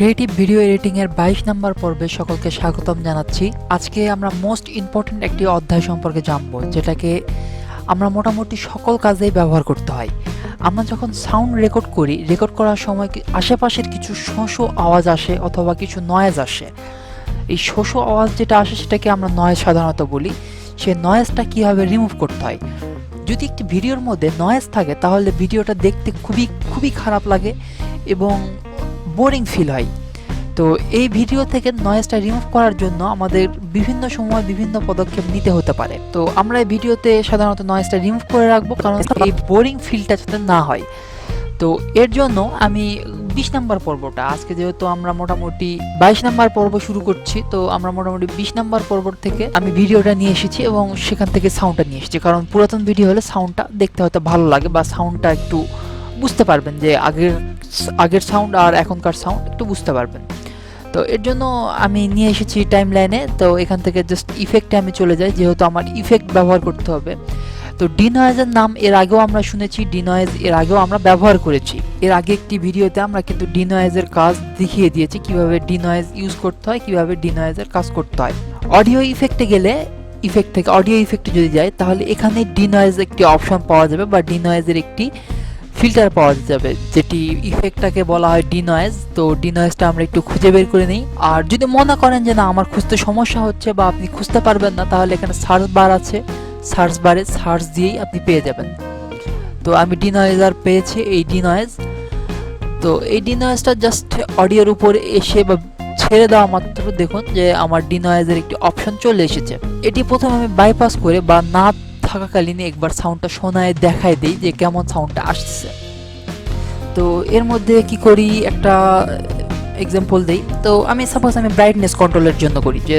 Creative video editing এর 22 নম্বর পর্বে সকলকে স্বাগতম জানাচ্ছি। আজকে আমরা মোস্ট ইম্পর্টেন্ট একটি অধ্যায় সম্পর্কে জানবো, যেটাকে আমরা মোটামুটি সকল কাজেই ব্যবহার করতে হয়। আমরা যখন সাউন্ড রেকর্ড করার সময় আশেপাশের কিছু শোঁ আওয়াজ আসে অথবা কিছু নয়েজ আসে। এই শোঁ আওয়াজ যেটা আসে সেটাকে আমরা নয়েজ সাধারণত বলি। সেই নয়েজটা কীভাবে রিমুভ করতে হয়। যদি একটি ভিডিওর মধ্যে নয়েজ থাকে তাহলে ভিডিওটা দেখতে খুবই খারাপ লাগে এবং বোরিং ফিল হয়। তো এই ভিডিও থেকে নয়েজটা রিমুভ করার জন্য আমাদের বিভিন্ন সময় বিভিন্ন পদক্ষেপ নিতে হতে পারে। তো আমরা এই ভিডিওতে সাধারণত নয়েজটা রিমুভ করে রাখবো, কারণ এই বোরিং ফিলটা যাতে না হয়। তো এর জন্য আমি 20 নম্বর পর্বটা, আজকে যেহেতু আমরা মোটামুটি 22 নম্বর পর্ব শুরু করছি, তো আমরা মোটামুটি 20 নম্বর পর্ব থেকে আমি ভিডিওটা নিয়ে এসেছি এবং সেখান থেকে সাউন্ডটা নিয়ে এসেছি। কারণ পুরাতন ভিডিও হলে সাউন্ডটা দেখতে হয়তো ভালো লাগে বা সাউন্ডটা একটু বুঝতে পারবেন, যে আগের সাউন্ড আর এখনকার সাউন্ড একটু বুঝতে পারবেন। তো এর জন্য আমি নিয়ে এসেছি টাইমলাইনে। তো এখান থেকে জাস্ট ইফেক্টে আমি চলে যাই, যেহেতু আমার ইফেক্ট ব্যবহার করতে হবে। তো ডিনয়েজের নাম এর আগেও আমরা শুনেছি, ডিনয়েজ এর আগেও আমরা ব্যবহার করেছি। এর আগে একটি ভিডিওতে আমরা কিন্তু ডিনয়েজের কাজ দেখিয়ে দিয়েছি, কিভাবে ডিনয়েজ ইউজ করতে হয়, কিভাবে ডিনয়েজের কাজ করতে হয়। অডিও ইফেক্টে গেলে ইফেক্ট থেকে অডিও ইফেক্টে যদি যাই, তাহলে এখানে ডিনয়েজ একটি অপশন পাওয়া যাবে বা ডিনয়েজের একটি ফিল্টার পাওয়া যাবে, যেটি ইফেক্টটাকে বলা হয় ডিনয়েজ। তো ডিনয়েজটা আমরা একটু খুঁজে বের করে নিই। আর যদি মনে করেন যে না, আমার খুঁজতে সমস্যা হচ্ছে বা আপনি খুঁজতে পারবেন না, তাহলে এখানে সার্চ বার আছে, সার্চ বারে সার্চ দিয়েই আপনি পেয়ে যাবেন। তো আমি ডিনয়েজার পেয়েছি, এই ডিনয়েজ। তো এই ডিনয়েজটা জাস্ট অডিওর উপরে এসে বা ছেড়ে দেওয়া মাত্র দেখুন যে আমার ডিনয়েজের একটি অপশন চলে এসেছে। এটি প্রথমে আমি বাইপাস করে বা না থাকাকালীন একবার সাউন্ডটা শোনায় দেখায় দিই যে কেমন সাউন্ডটা আসছে। তো এর মধ্যে কি করি, একটা এক্সাম্পল দেই। তো আমি সাপোজ আমি ব্রাইটনেস কন্ট্রোলের জন্য করি, যে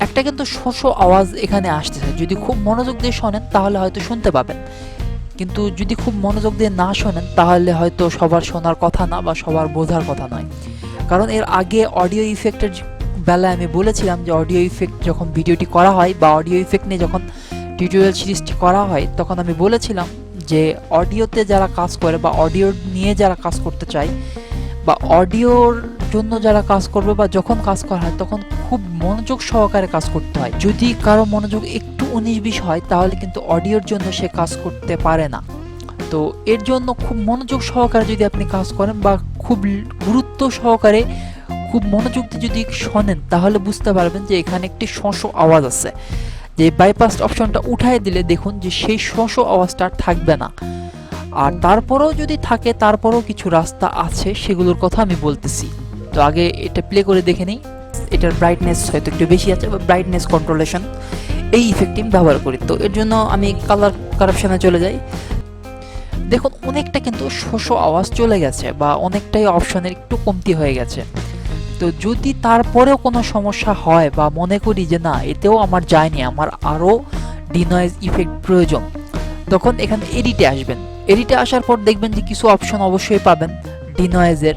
একটা কিন্তু শোঁ আওয়াজ এখানে আসতেছে। যদি খুব মনোযোগ দিয়ে শোনেন তাহলে হয়তো শুনতে পাবেন, কিন্তু যদি খুব মনোযোগ দিয়ে না শোনেন তাহলে হয়তো সবার শোনার কথা না বা সবার বোঝার কথা নয়। কারণ এর আগে অডিও ইফেক্টের বেলায় আমি বলেছিলাম যে অডিও ইফেক্ট যখন ভিডিওটি করা হয় বা অডিও ইফেক্ট নিয়ে যখন টিউটোরিয়াল সিরিজটি করা হয়, তখন আমি বলেছিলাম যে অডিওতে যারা কাজ করে বা অডিও নিয়ে যারা কাজ করতে চায় বা অডিওর জন্য যারা কাজ করবে বা যখন কাজ করা হয় তখন খুব মনোযোগ সহকারে কাজ করতে হয়। যদি কারো মনোযোগ একটু 19-20 হয় তাহলে কিন্তু অডিওর জন্য সে কাজ করতে পারে না। তো এর জন্য খুব মনোযোগ সহকারে যদি আপনি কাজ করেন বা খুব গুরুত্ব সহকারে খুব মনোযোগ দিয়ে যদি শোনেন, তাহলে বুঝতে পারবেন যে এখানে একটি শোঁ আওয়াজ আছে। যে বাইপাস অপশনটা উঠায় দিলে দেখুন যে সেই শোঁ আওয়াজটা থাকবে না। আর তারপরেও যদি থাকে, তারপরেও কিছু রাস্তা আছে, সেগুলোর কথা আমি বলতেছি। তো আগে এটা প্লে করে দেখে নিই। এটার ব্রাইটনেস হয়তো একটু বেশি আছে, বা ব্রাইটনেস কন্ট্রোলেশন এই ইফেক্টটি আমি ব্যবহার করি। তো এর জন্য আমি কালার কারেকশনে চলে যাই। দেখুন অনেকটা কিন্তু শোঁ আওয়াজ চলে গেছে বা অনেকটাই অপশনের একটু কমতি হয়ে গেছে। তো যদি তারপরেও কোনো সমস্যা হয় বা মনে করি যে না, এতেও আমার যায়নি, আমার আরও ডিনয়েজ ইফেক্ট প্রয়োজন, তখন এখানে এডিটে আসবেন। এডিটে আসার পর দেখবেন যে কিছু অপশন অবশ্যই পাবেন ডিনয়েজের,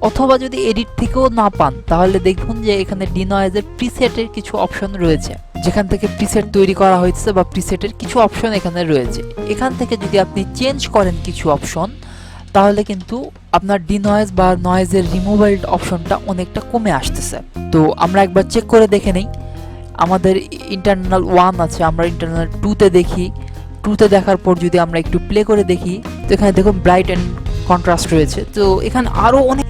অথবা যদি এডিট থেকেও না পান তাহলে দেখুন যে এখানে ডিনয়েজের প্রিসেটের কিছু অপশন রয়েছে, যেখান থেকে প্রিসেট তৈরি করা হয়েছে বা প্রিসেটের কিছু অপশন এখানে রয়েছে। এখান থেকে যদি আপনি চেঞ্জ করেন কিছু অপশন, তাহলে কিন্তু আপনার ডিনয়েজ বা নয়েজের রিমুভাল অপশনটা অনেকটা কমে আসতেছে। তো আমরা একবার চেক করে দেখে নেই। আমাদের ইন্টারনাল 1 আছে, আমরা ইন্টারনাল 2তে দেখি। 2তে দেখার পর যদি আমরা একটু প্লে করে দেখি, তো এখানে দেখুন ব্রাইট অ্যান্ড কন্ট্রাস্ট রয়েছে। তো এখানে আরও অনেক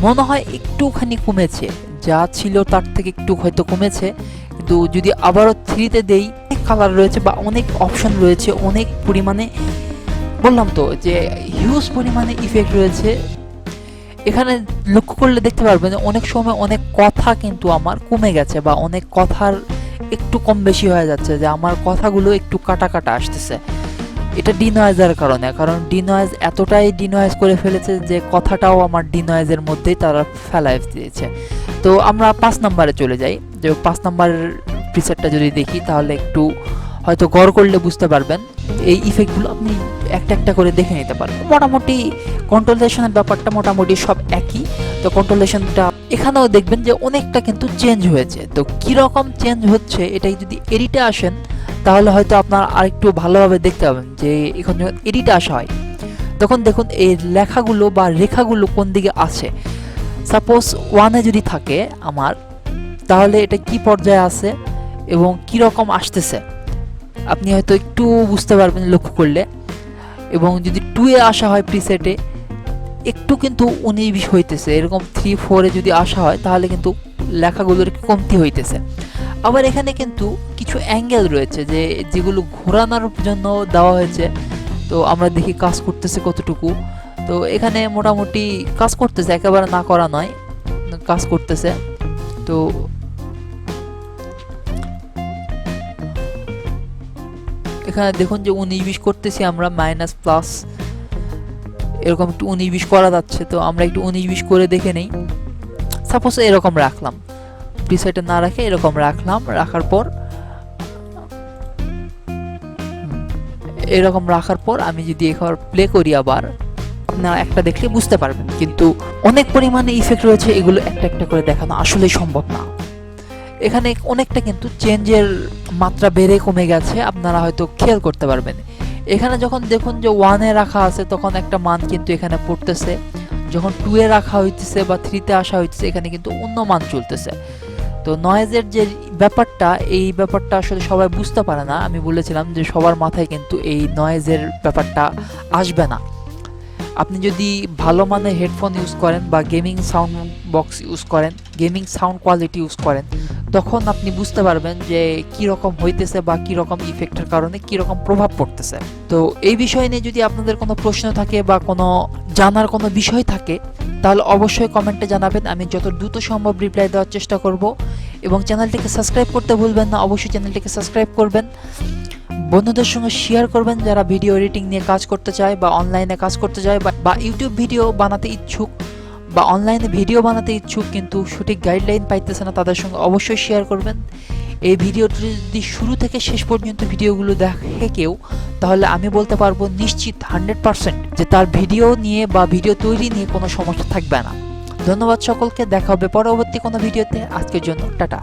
মনে হয় একটুখানি কমেছে, যা ছিল তার থেকে একটু হয়তো কমেছে। কিন্তু যদি আবারও 3তে দেই, অনেক কালার রয়েছে বা অনেক অপশন রয়েছে, অনেক পরিমাণে, বললাম তো যে হিউজ পরিমাণে ইফেক্ট রয়েছে। এখানে লক্ষ্য করলে দেখতে পারবেন অনেক সময় অনেক কথা কিন্তু আমার কমে গেছে বা অনেক কথার একটু কম বেশি হয়ে যাচ্ছে, যে আমার কথাগুলো একটু কাটা কাটা আসতেছে। এটা ডিনয়েজের কারণে, কারণ ডিনয়েজ এতটাই ডিনয়েজ করে ফেলেছে যে কথাটাও আমার ডিনয়েজের মধ্যেই তারা ফেলায় দিয়েছে। তো আমরা 5 নম্বরে চলে যাই। যে 5 নম্বর প্রিসেটটা যদি দেখি তাহলে একটু হয়তো গড় করলে বুঝতে পারবেন। এই ইফেক্টগুলো আপনি একটা একটা করে দেখে নিতে পারবেন। মোটামুটি কন্ট্রোলেশনের ব্যাপারটা মোটামুটি সব একই। তো কন্ট্রোলেশনটা এখানেও দেখবেন যে অনেকটা কিন্তু চেঞ্জ হয়েছে। তো কীরকম চেঞ্জ হচ্ছে, এটাই যদি এডিটে আসেন তাহলে হয়তো আপনার আরেকটু ভালোভাবে দেখতে পাবেন। যে এখন যখন এডিটে আসা হয় তখন দেখুন এই লেখাগুলো বা রেখাগুলো কোন দিকে আছে। সাপোজ 1-এ যদি থাকে আমার, তাহলে এটা কি পর্যায়ে আছে এবং কি রকম আসতেছে আপনি হয়তো একটু বুঝতে পারবেন লক্ষ্য করলে। এবং যদি 2-এ আসা হয় প্রিসেটে, একটু কিন্তু 19-20 হইতেছে। এরকম 3-4-এ যদি আসা হয় তাহলে কিন্তু লেখাগুলোর কমতি হইতেছে। আবার এখানে কিন্তু কিছু অ্যাঙ্গেল রয়েছে যেগুলো ঘোরানোর জন্য দেওয়া হয়েছে। তো আমরা দেখি কাজ করতেছে কতটুকু। তো এখানে মোটামুটি কাজ করতেছে, একেবারে না করা নয়, কাজ করতেছে। তো এখানে দেখুন যে 19-20 করতেছি আমরা, মাইনাস প্লাস এরকম একটু 19-20 করা যাচ্ছে। তো আমরা একটু 19-20 করে দেখে নেই। সাপোজ এরকম রাখলাম, প্রিসেটে না রাখে এরকম রাখলাম, রাখার পর এরকম রাখার পর আমি যদি এখানে প্লে করি আবার, আপনারা একটা দেখলে বুঝতে পারবেন। কিন্তু অনেক পরিমাণে ইফেক্ট রয়েছে, এগুলো একটা একটা করে দেখানো আসলেই সম্ভব না। এখানে অনেকটা কিন্তু চেঞ্জের মাত্রা বেড়ে কমে গেছে, আপনারা হয়তো খেয়াল করতে পারবেন। এখানে যখন দেখুন যে 1-এ রাখা আছে তখন একটা মান কিন্তু এখানে পড়তেছে, যখন 2-এ রাখা হইতেছে বা 3-তে আসা হইতেছে এখানে কিন্তু অন্য মান চলতেছে। তো নয়েজের যে ব্যাপারটা, এই ব্যাপারটা আসলে সবাই বুঝতে পারে না। আমি বলেছিলাম যে সবার মাথায় কিন্তু এই নয়েজের ব্যাপারটা আসবে না। আপনি যদি ভালো মানের হেডফোন ইউজ করেন বা গেমিং সাউন্ড বক্স ইউজ করেন, গেমিং সাউন্ড কোয়ালিটি ইউজ করেন, তখন আপনি বুঝতে পারবেন যে কি রকম হইতেছে বা কি রকম ইফেক্টের কারণে কি রকম প্রভাব পড়তেছে। তো এই বিষয় নিয়ে যদি আপনাদের কোনো প্রশ্ন থাকে বা কোনো জানার কোনো বিষয় থাকে তাহলে অবশ্যই কমেন্টে জানাবেন, আমি যত দ্রুত সম্ভব রিপ্লাই দেওয়ার চেষ্টা করব। এবং চ্যানেলটিকে সাবস্ক্রাইব করতে ভুলবেন না, অবশ্যই চ্যানেলটিকে সাবস্ক্রাইব করবেন। বন্ধুদের সঙ্গে শেয়ার করবেন যারা ভিডিও এডিটিং নিয়ে কাজ করতে চায় বা অনলাইনে কাজ করতে চায় বা ইউটিউব ভিডিও বানাতে ইচ্ছুক বা অনলাইনে ভিডিও বানাতে ইচ্ছুক কিন্তু সঠিক গাইডলাইন পাইতেছে না, তাদের সঙ্গে অবশ্যই শেয়ার করবেন। এই ভিডিওটি যদি শুরু থেকে শেষ পর্যন্ত ভিডিওগুলো দেখে কেউ, তাহলে আমি বলতে পারবো নিশ্চিত 100% যে তার ভিডিও নিয়ে বা ভিডিও তৈরি নিয়ে কোনো সমস্যা থাকবে না। ধন্যবাদ সকলকে, দেখা হবে পরবর্তী কোনো ভিডিওতে। আজকের জন্য টাটা।